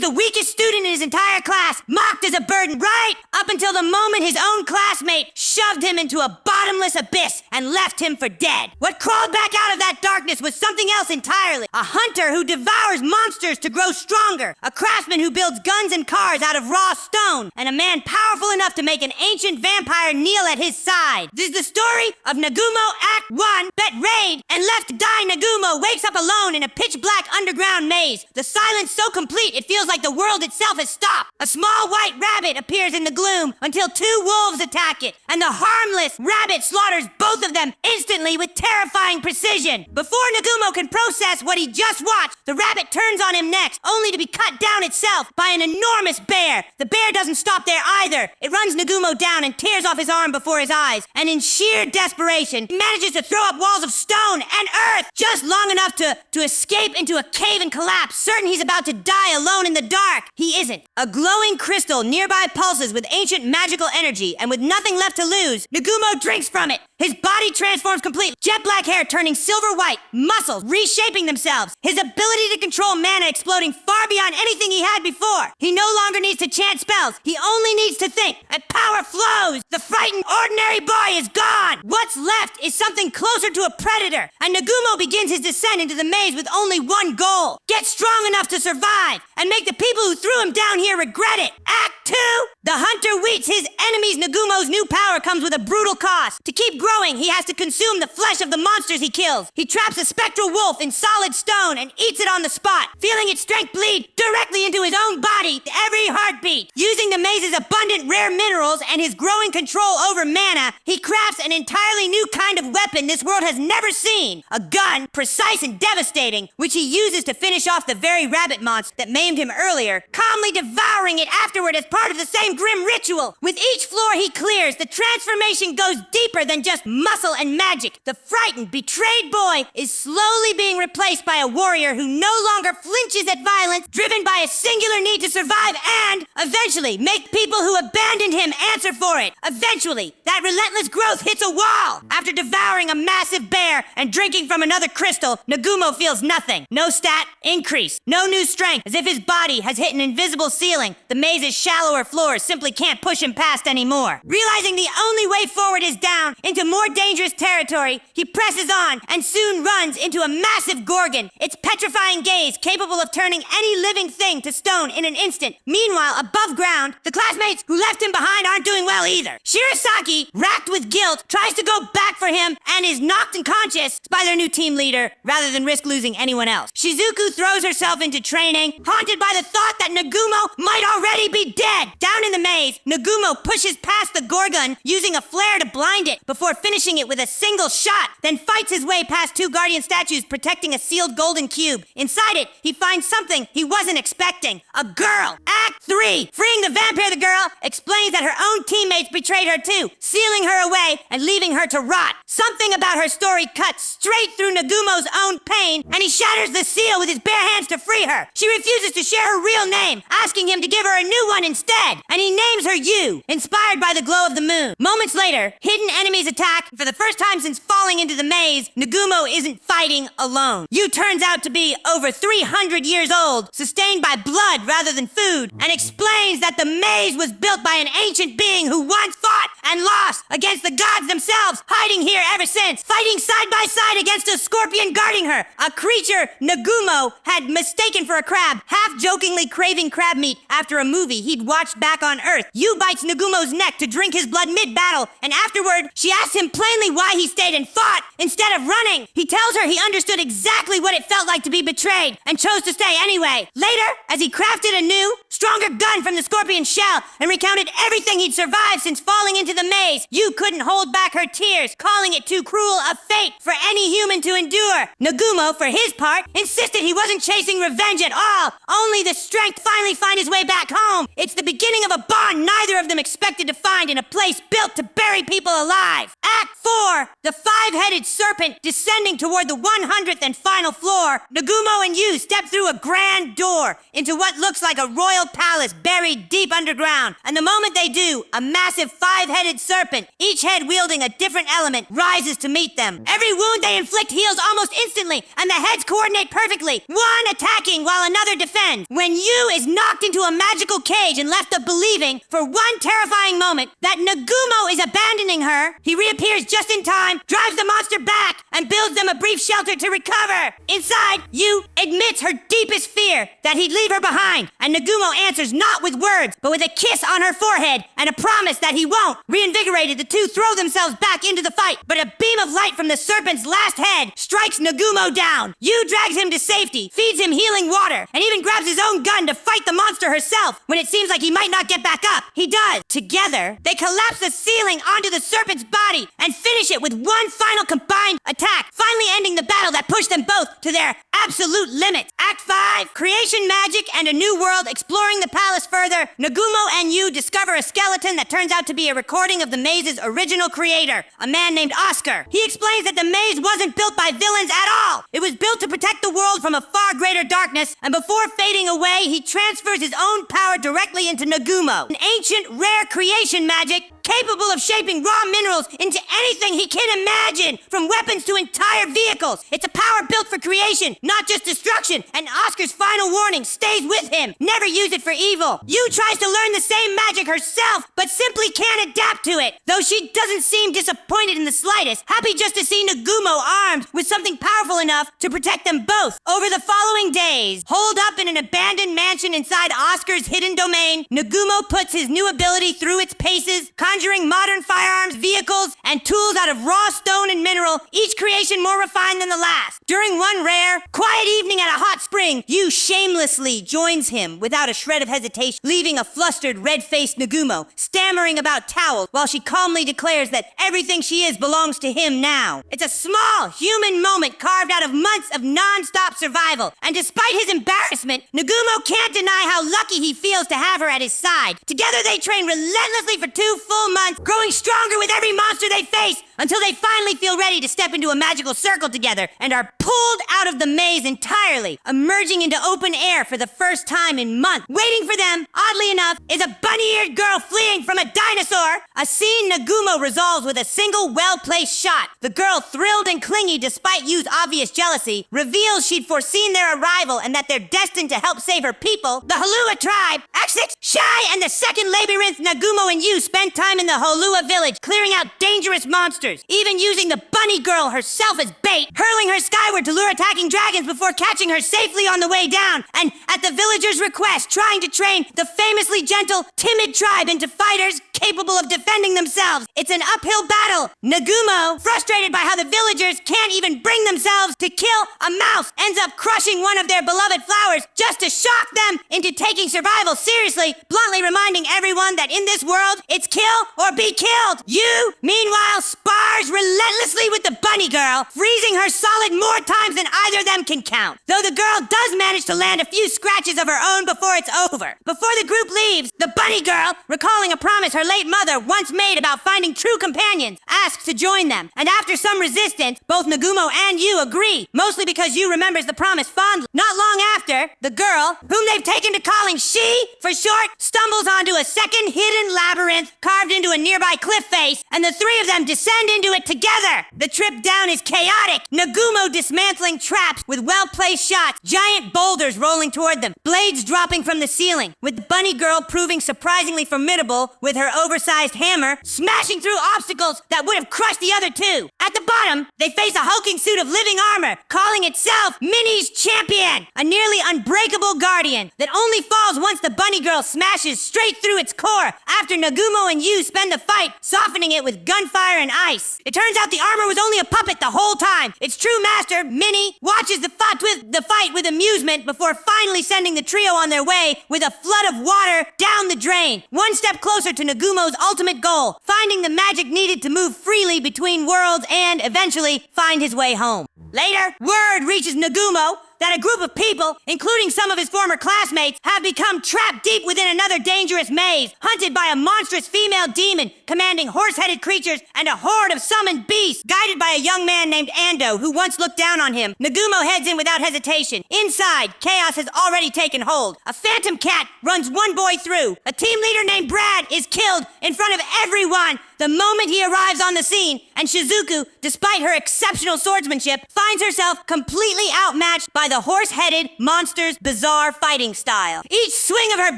the weakest student in his entire class, mocked as a burden, right up until the moment his own classmate shoved him into a bottomless abyss and left him for dead. What crawled back out of that darkness was something else entirely. A hunter who devours monsters to grow stronger, a craftsman who builds guns and cars out of raw stone, and a man powerful enough to make an ancient vampire kneel at his side. This is the story of Nagumo Act 1, Betrayed, and left to die Nagumo wakes up alone in a pitch-black underground maze. The silence so complete it feels like the world itself has stopped. A small white rabbit appears in the gloom until two wolves attack it, and the harmless rabbit slaughters both of them instantly with terrifying precision. Before Nagumo can process what he just watched, the rabbit turns on him next, only to be cut down itself by an enormous bear. The bear doesn't stop there either. It runs Nagumo down and tears off his arm before his eyes, and in sheer desperation, manages to throw up walls of stone and earth just long enough to escape into a cave and collapse, certain he's about to die alone in the dark. He isn't. A glowing crystal nearby pulses with ancient magical energy, and with nothing left to lose, Nagumo drinks from it. His body transforms completely, jet black hair turning silver white, muscles reshaping themselves, his ability to control mana exploding far beyond anything he had before. He no longer needs to chant spells, he only needs to think, and power flows. The frightened ordinary boy is gone. What's left is something closer to a predator, and Nagumo begins his descent into the maze with only one goal: get strong enough to survive, and make the people who threw him down here regret it. Act 2! The hunter weets his enemies. Nagumo's new power comes with a brutal cost. To keep growing, he has to consume the flesh of the monsters he kills. He traps a spectral wolf in solid stone and eats it on the spot, feeling its strength bleed directly into his own body with every heartbeat. Using the maze's abundant rare minerals and his growing control over mana, he crafts an entirely new kind of weapon this world has never seen. A gun, precise and devastating, which he uses to finish off the very rabbit monster that maimed him earlier, calmly devouring it afterward as part of the same grim ritual. With each floor he clears, the transformation goes deeper than just muscle and magic. The frightened, betrayed boy is slowly being replaced by a warrior who no longer flinches at violence, driven by a singular need to survive and, eventually, make people who abandoned him answer for it. Eventually, that relentless growth hits a wall. After devouring a massive bear and drinking from another crystal, Nagumo feels nothing. No stat increase. No new strength, as if his body has hit an invisible ceiling. The maze's shallower floors simply can't push him past anymore. Realizing the only way forward is down into more dangerous territory, he presses on and soon runs into a massive gorgon, its petrifying gaze capable of turning any living thing to stone in an instant. Meanwhile, above ground, the classmates who left him behind aren't doing well either. Shirasaki, racked with guilt, tries to go back for him and is knocked unconscious by their new team leader rather than risk losing anyone else. Shizuku throws herself into training, haunted by the thought that Nagumo might already be dead. Down in the maze, Nagumo pushes past the gorgon, using a flare to blind it before finishing it with a single shot, then fights his way past two guardian statues protecting a sealed golden cube. Inside it, he finds something he wasn't expecting: a girl. Act 3, freeing the vampire, the girl explains that her own teammates betrayed her too, sealing her away and leaving her to rot. Something about her story cuts straight through Nagumo's own pain, and he shatters the seal with his bare hands to free her. She refuses to share her real name, asking him to give her a new one instead, and he names her Yue, inspired by the glow of the moon. Moments later, hidden enemies attack. For the first time since falling into the maze, Nagumo isn't fighting alone. Yue turns out to be over 300 years old, sustained by blood rather than food, and explains that the maze was built by an ancient being who once fought and lost against the gods themselves, hiding here ever since, fighting side by side against a scorpion guarding her, a creature Nagumo had mistaken for a crab, half-jokingly craving crab meat after a movie he'd watched back on Earth. Yue bites Nagumo's neck to drink his blood mid-battle, and afterward, she asks him plainly why he stayed and fought instead of running. He tells her he understood exactly what it felt like to be betrayed and chose to stay anyway. Later, as he crafted a new, stronger gun from the scorpion shell and recounted everything he'd survived since falling into the maze, Yue couldn't hold back her tears, calling it too cruel a fate for any human to endure. Nagumo, for his part, insisted he wasn't chasing revenge at all, only the strength to finally find his way back home. It's the beginning of a bond neither of them expected to find in a place built to bury people alive. Act 4, the Five-Headed Serpent descending toward the 100th and final floor. Nagumo and Yue step through a grand door into what looks like a royal palace buried deep underground, and the moment they do, a massive five-headed serpent, each each head wielding a different element, rises to meet them. Every wound they inflict heals almost instantly, and the heads coordinate perfectly, one attacking while another defends. When Yue is knocked into a magical cage and left up believing, for one terrifying moment, that Nagumo is abandoning her, he reappears just in time, drives the monster back, and builds them a brief shelter to recover. Inside, Yue admits her deepest fear, that he'd leave her behind, and Nagumo answers not with words, but with a kiss on her forehead and a promise that he won't. Reinvigorated, the two throw themselves back into the fight, but a beam of light from the serpent's last head strikes Nagumo down. Yue drags him to safety, feeds him healing water, and even grabs his own gun to fight the monster herself. When it seems like he might not get back up, he does. Together, they collapse the ceiling onto the serpent's body and finish it with one final combined attack, finally ending the battle that pushed them both to their absolute limits. Act 5, creation magic and a new world. Exploring the palace further, Nagumo and Yue discover a skeleton that turns out to be a recording of the maze's original creator, a man named Oscar. He explains that the maze wasn't built by villains at all. It was built to protect the world from a far greater darkness, and before fading away, he transfers his own power directly into Nagumo, an ancient, rare creation magic capable of shaping raw minerals into anything he can imagine, from weapons to entire vehicles. It's a power built for creation, not just destruction, and Oscar's final warning stays with him. Never use it for evil. Yue tries to learn the same magic herself, but simply can't adapt to it, though she doesn't seem disappointed in the slightest, happy just to see Nagumo armed with something powerful enough to protect them both. Over the following days, holed up in an abandoned mansion inside Oscar's hidden domain, Nagumo puts his new ability through its paces, conjuring modern firearms, vehicles, and tools out of raw stone and mineral, each creation more refined than the last. During one rare, quiet evening at a hot spring, Yue shamelessly joins him without a shred of hesitation, leaving a flustered, red-faced Nagumo stammering about towels while she calmly declares that everything she is belongs to him now. It's a small, human moment carved out of months of non-stop survival, and despite his embarrassment, Nagumo can't deny how lucky he feels to have her at his side. Together they train relentlessly for 2 full months, growing stronger with every monster they face, until they finally feel ready to step into a magical circle together and are pulled out of the maze entirely, emerging into open air for the first time in months. Waiting for them, oddly enough, is a bunny-eared girl fleeing from a dinosaur, a scene Nagumo resolves with a single well-placed shot. The girl, thrilled and clingy despite Yue's obvious jealousy, reveals she'd foreseen their arrival and that they're destined to help save her people, the Holua tribe. Act 6, Shea and the Second Labyrinth. Nagumo and Yue spend time in the Holua village, clearing out dangerous monsters, even using the bunny girl herself as bait, hurling her skyward to lure attacking dragons before catching her safely on the way down, and at the villagers' request, trying to train the famously gentle, timid tribe into fighters capable of defending themselves. It's an uphill battle. Nagumo, frustrated by how the villagers can't even bring themselves to kill a mouse, ends up crushing one of their beloved flowers just to shock them into taking survival seriously, bluntly reminding everyone that in this world, it's kill or be killed. Yue, meanwhile, spars relentlessly with the bunny girl, freezing her solid more times than either of them can count. Though the girl does manage to land a few scratches of her own before it's over. Before the group leaves, the bunny girl, recalling a promise her late mother once made about finding true companions, asks to join them. And after some resistance, both Nagumo and Yue agree, mostly because Yue remembers the promise fondly. Not long after, the girl, whom they've taken to calling Shea for short, stumbles onto a second hidden labyrinth carved into a nearby cliff face, and the three of them descend into it together. The trip down is chaotic. Nagumo dismantling traps with well-placed shots, giant boulders rolling toward them, blades dropping from the ceiling, with the bunny girl proving surprisingly formidable with her oversized hammer, smashing through obstacles that would have crushed the other two. At the bottom, they face a hulking suit of living armor, calling itself Minnie's Champion, a nearly unbreakable guardian that only falls once the bunny girl smashes straight through its core after Nagumo and Yue spend the fight softening it with gunfire and ice. It turns out the armor was only a puppet the whole time. Its true master, Minnie, watches the fight with amusement before finally sending the trio on their way with a flood of water down the drain, one step closer to Nagumo's ultimate goal, finding the magic needed to move freely between worlds and eventually find his way home. Later, word reaches Nagumo that a group of people, including some of his former classmates, have become trapped deep within another dangerous maze, hunted by a monstrous female demon commanding horse-headed creatures and a horde of summoned beasts, guided by a young man named Ando who once looked down on him. Nagumo heads in without hesitation. Inside, chaos has already taken hold. A phantom cat runs one boy through. A team leader named Brad is killed in front of everyone. the moment he arrives on the scene, and Shizuku, despite her exceptional swordsmanship, finds herself completely outmatched by the horse-headed monster's bizarre fighting style. Each swing of her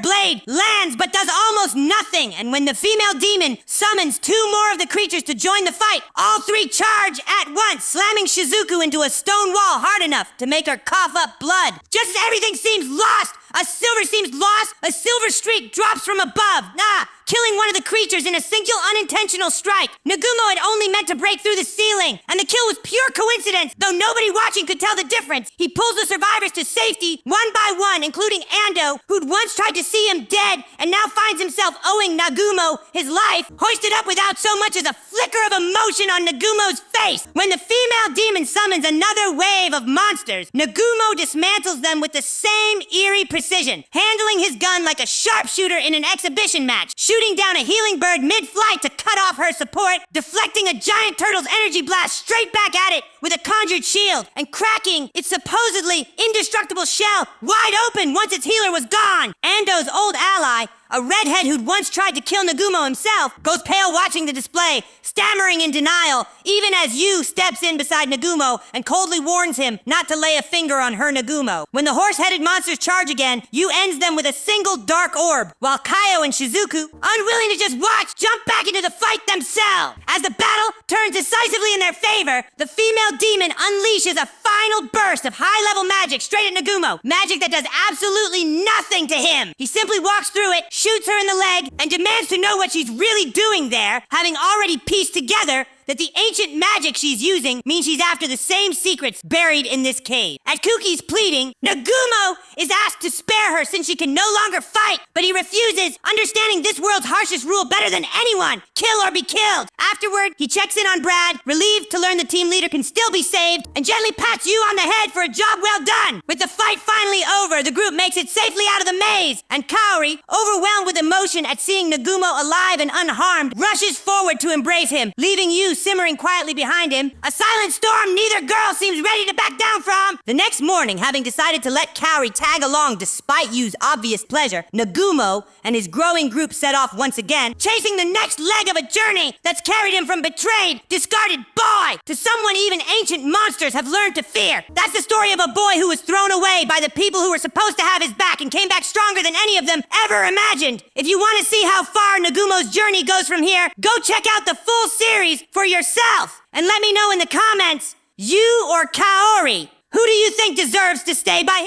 blade lands but does almost nothing, and when the female demon summons 2 more of the creatures to join the fight, all 3 charge at once, slamming Shizuku into a stone wall hard enough to make her cough up blood. Just as everything seems lost, a silver streak drops from above, killing one of the creatures in a single unintentional strike. Nagumo had only meant to break through the ceiling, and the kill was pure coincidence, though nobody watching could tell the difference. He pulls the survivors to safety, one by one, including Ando, who'd once tried to see him dead, and now finds himself owing Nagumo his life, hoisted up without so much as a flicker of emotion on Nagumo's face. When the female demon summons another wave of monsters, Nagumo dismantles them with the same eerie precision, handling his gun like a sharpshooter in an exhibition match, shooting down a healing bird mid-flight to cut off her support, deflecting a giant turtle's energy blast straight back at it with a conjured shield, and cracking its supposedly indestructible shell wide open once its healer was gone. Ando's old ally, a redhead who'd once tried to kill Nagumo himself, goes pale watching the display, stammering in denial, even as Yu steps in beside Nagumo and coldly warns him not to lay a finger on her Nagumo. When the horse-headed monsters charge again, Yu ends them with a single dark orb, while Kaio and Shizuku, unwilling to just watch, jump back into the fight themselves. As the battle turns decisively in their favor, the female demon unleashes a final burst of high-level magic straight at Nagumo, magic that does absolutely nothing to him. He simply walks through it, shoots her in the leg, and demands to know what she's really doing there, having already pieced together that the ancient magic she's using means she's after the same secrets buried in this cave. At Kuki's pleading, Nagumo is asked to spare her since she can no longer fight, but he refuses, understanding this world's harshest rule better than anyone: kill or be killed. Afterward, he checks in on Brad, relieved to learn the team leader can still be saved, and gently pats Yu on the head for a job well done. With the fight finally over, the group makes it safely out of the maze, and Kaori, overwhelmed with emotion at seeing Nagumo alive and unharmed, rushes forward to embrace him, leaving Yu simmering quietly behind him, a silent storm neither girl seems ready to back down from. The next morning, having decided to let Kaori tag along despite Yu's obvious pleasure, Nagumo and his growing group set off once again, chasing the next leg of a journey that's carried him from betrayed, discarded boy to someone even ancient monsters have learned to fear. That's the story of a boy who was thrown away by the people who were supposed to have his back and came back stronger than any of them ever imagined. If you want to see how far Nagumo's journey goes from here, go check out the full series for yourself, and let me know in the comments, Yu or Kaori, who do you think deserves to stay by his